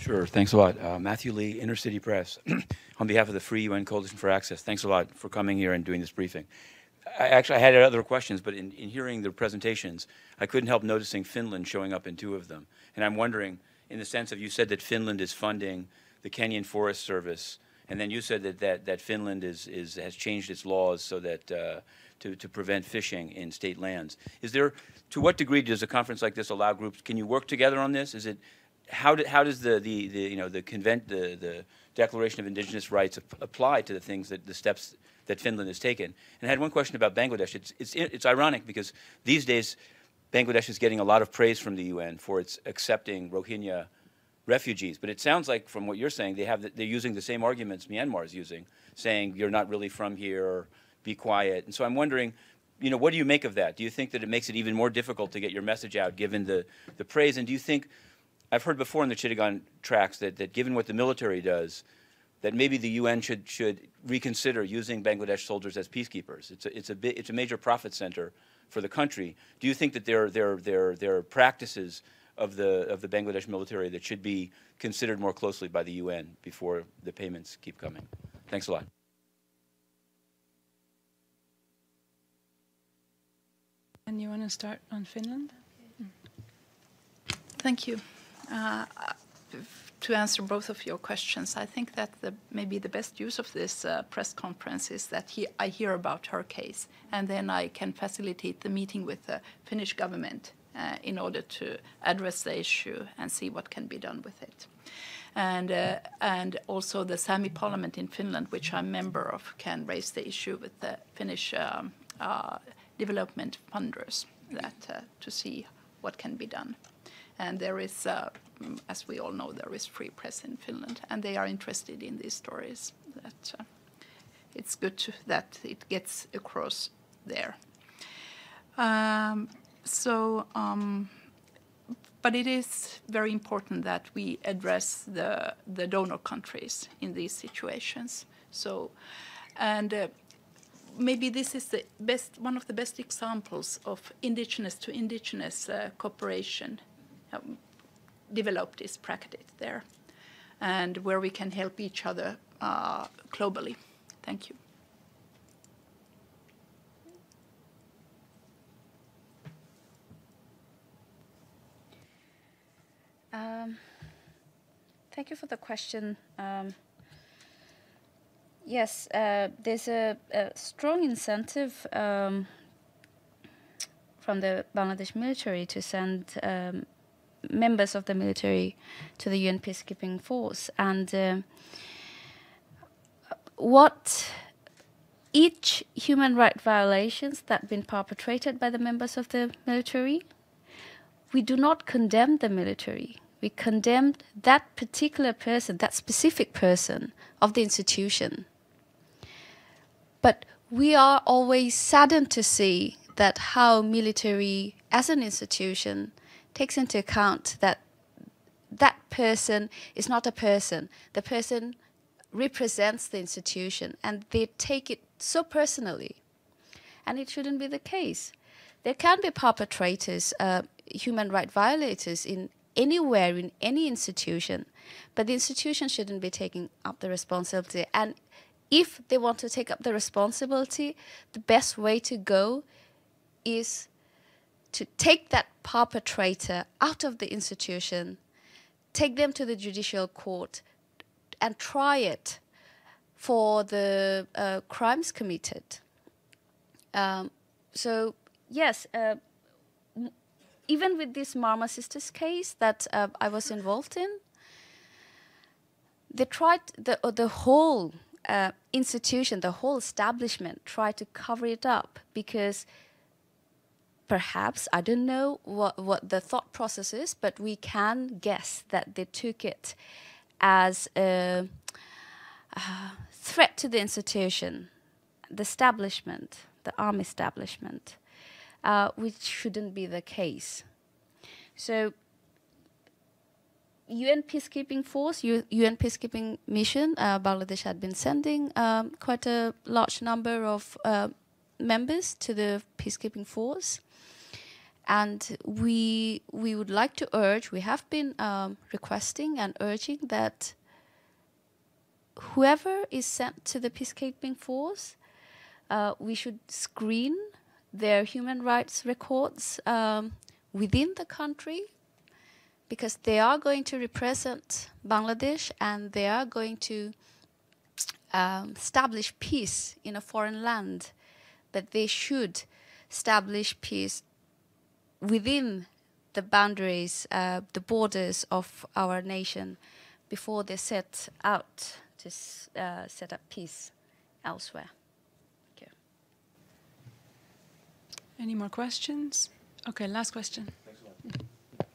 Sure, thanks a lot. Matthew Lee, Inner City Press. On behalf of the Free UN Coalition for Access, thanks a lot for coming here and doing this briefing. I had other questions, but in hearing the presentations, I couldn't help noticing Finland showing up in two of them. And I'm wondering, in the sense of, you said that Finland is funding the Kenyan Forest Service, and then you said that Finland has changed its laws so that to prevent fishing in state lands. Is there, to what degree does a conference like this allow groups, can you work together on this? Is it, how does the Declaration of Indigenous Rights apply to the things the steps that Finland has taken? And I had one question about Bangladesh. It's ironic because these days Bangladesh is getting a lot of praise from the UN for its accepting Rohingya refugees, but it sounds like from what you're saying they're using the same arguments Myanmar is using, saying you're not really from here, or be quiet. And so I'm wondering, what do you make of that? Do you think that it makes it even more difficult to get your message out given the praise? And do you think, I've heard before in the Chittagong tracks that given what the military does, that maybe the UN should reconsider using Bangladesh soldiers as peacekeepers. It's a major profit center for the country. Do you think that there are practices of the Bangladesh military that should be considered more closely by the UN before the payments keep coming? Thanks a lot. And you want to start on Finland? Thank you. To answer both of your questions, I think that maybe the best use of this press conference is that I hear about her case, and then I can facilitate the meeting with the Finnish government in order to address the issue and see what can be done with it. And also the Sami Parliament in Finland, which I'm a member of, can raise the issue with the Finnish development funders to see what can be done. And there is, as we all know, there is free press in Finland, and they are interested in these stories. That it's good that it gets across there. But it is very important that we address the donor countries in these situations. Maybe this is one of the best examples of indigenous to indigenous cooperation. Developed is practiced there, and where we can help each other globally. Thank you. Thank you for the question. Yes, there's a strong incentive from the Bangladesh military to send members of the military to the UN peacekeeping force. And what each human rights violations that have been perpetrated by the members of the military, we do not condemn the military. We condemn that particular person, that specific person of the institution. But we are always saddened to see that how military as an institution takes into account that that person is not a person. The person represents the institution, and they take it so personally. And it shouldn't be the case. There can be perpetrators, human rights violators in anywhere, in any institution, but the institution shouldn't be taking up the responsibility. And if they want to take up the responsibility, the best way to go is to take that perpetrator out of the institution, take them to the judicial court, and try it for the crimes committed. So yes, even with this Marma Sisters case that I was involved in, they tried, the whole institution, the whole establishment tried to cover it up because perhaps, I don't know what the thought process is, but we can guess that they took it as a threat to the institution, the establishment, the army establishment, which shouldn't be the case. So UN peacekeeping force, UN peacekeeping mission, Bangladesh had been sending quite a large number of members to the peacekeeping force. And we would like to urge, we have been requesting and urging that whoever is sent to the peacekeeping force, we should screen their human rights records within the country, because they are going to represent Bangladesh and they are going to establish peace in a foreign land, that they should establish peace within the boundaries, the borders of our nation, before they set out to set up peace elsewhere. Thank you. Any more questions? Okay, last question.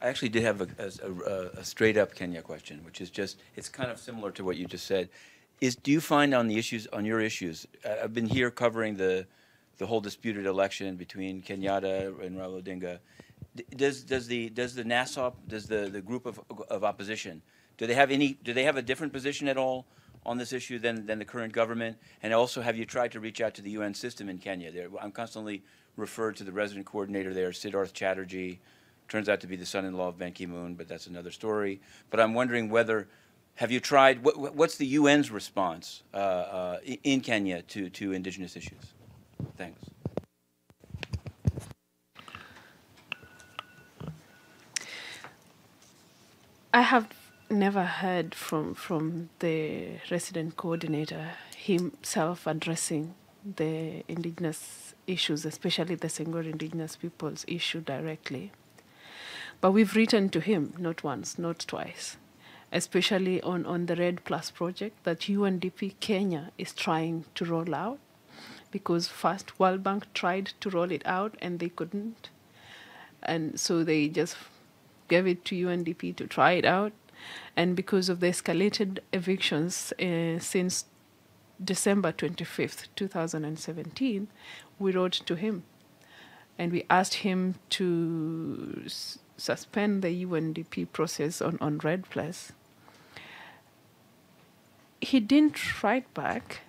I actually did have a straight-up Kenya question, which is just, it's kind of similar to what you just said. Do you find on your issues, I've been here covering the whole disputed election between Kenyatta and Raila Odinga. Does the NASOP, does the group of opposition, do they have a different position at all on this issue than the current government? And also, have you tried to reach out to the UN system in Kenya? I'm constantly referred to the resident coordinator there, Siddharth Chatterjee. Turns out to be the son-in-law of Ban Ki-moon, but that's another story. But I'm wondering have you tried, what's the UN's response in Kenya to indigenous issues? Thanks. I have never heard from the resident coordinator himself addressing the indigenous issues, especially the Senghor indigenous people's issue directly. But we've written to him, not once, not twice, especially on the Red Plus project that UNDP Kenya is trying to roll out, because first World Bank tried to roll it out and they couldn't. And so they just gave it to UNDP to try it out. And because of the escalated evictions since December 25th, 2017, we wrote to him and we asked him to suspend the UNDP process on Red Plus. He didn't write back.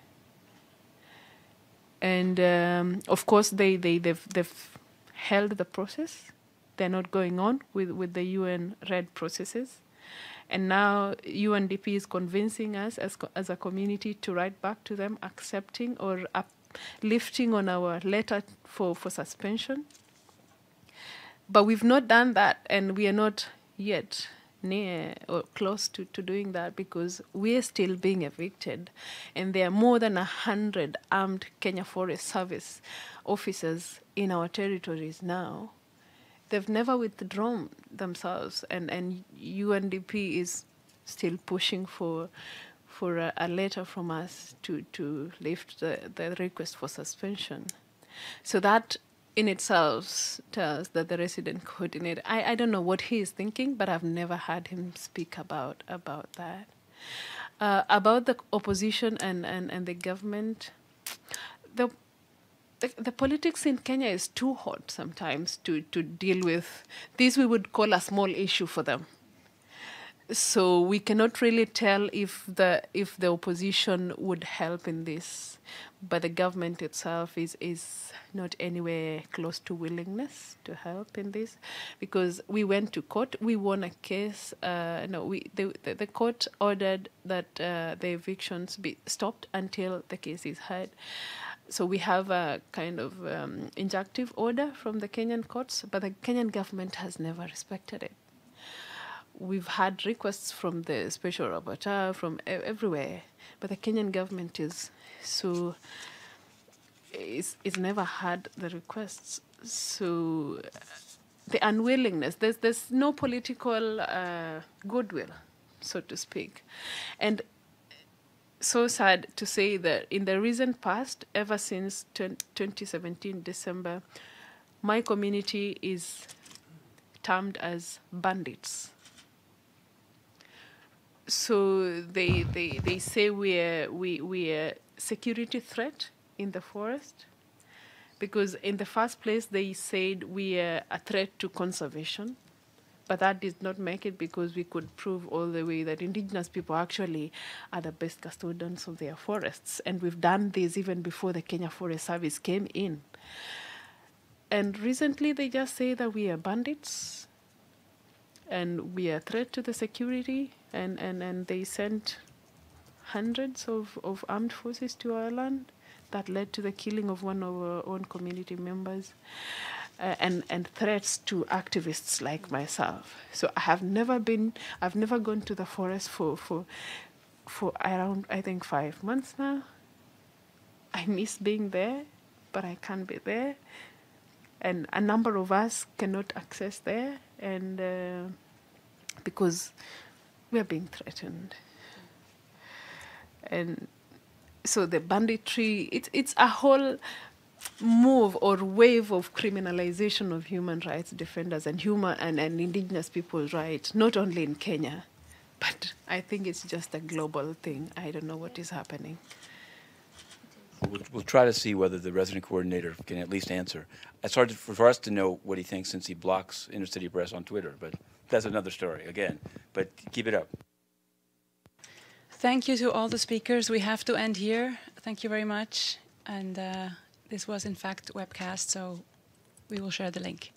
And of course, they've held the process. They're not going on with the UN Red processes. And now UNDP is convincing us as a community to write back to them, accepting or lifting on our letter for suspension. But we've not done that, and we are not yet near or close to doing that, because we are still being evicted. And there are more than 100 armed Kenya Forest Service officers in our territories now. They've never withdrawn themselves, and UNDP is still pushing for a letter from us to lift the request for suspension. So that in itself tells that the resident coordinator, I don't know what he is thinking, but I've never heard him speak about that. About the opposition and the government, the politics in Kenya is too hot sometimes to deal with. This we would call a small issue for them. So we cannot really tell if the opposition would help in this, but the government itself is not anywhere close to willingness to help in this, because we went to court, we won a case. The court ordered that the evictions be stopped until the case is heard. So we have a kind of injunctive order from the Kenyan courts, but the Kenyan government has never respected it. We've had requests from the special rapporteur, from everywhere, but the Kenyan government is never had the requests. So the unwillingness, there's no political goodwill, so to speak. And so sad to say that in the recent past, ever since 2017 December, my community is termed as bandits. So they say we are security threat in the forest, because in the first place they said we are a threat to conservation, but that did not make it, because we could prove all the way that indigenous people actually are the best custodians of their forests, and we've done this even before the Kenya Forest Service came in. And recently they just say that we are bandits and we are a threat to the security, and they sent hundreds of armed forces to our land that led to the killing of one of our own community members, and threats to activists like myself. So I've never gone to the forest for around, I think, 5 months now. I miss being there, but I can't be there. And a number of us cannot access there, and because we are being threatened. And so the banditry, it's a whole move or wave of criminalization of human rights defenders and indigenous people's rights, not only in Kenya, but I think it's just a global thing. I don't know what is happening. We'll try to see whether the resident coordinator can at least answer. It's hard for us to know what he thinks since he blocks inner city press on Twitter, but that's another story again. But keep it up. Thank you to all the speakers. We have to end here. Thank you very much. And this was, in fact, webcast, so we will share the link.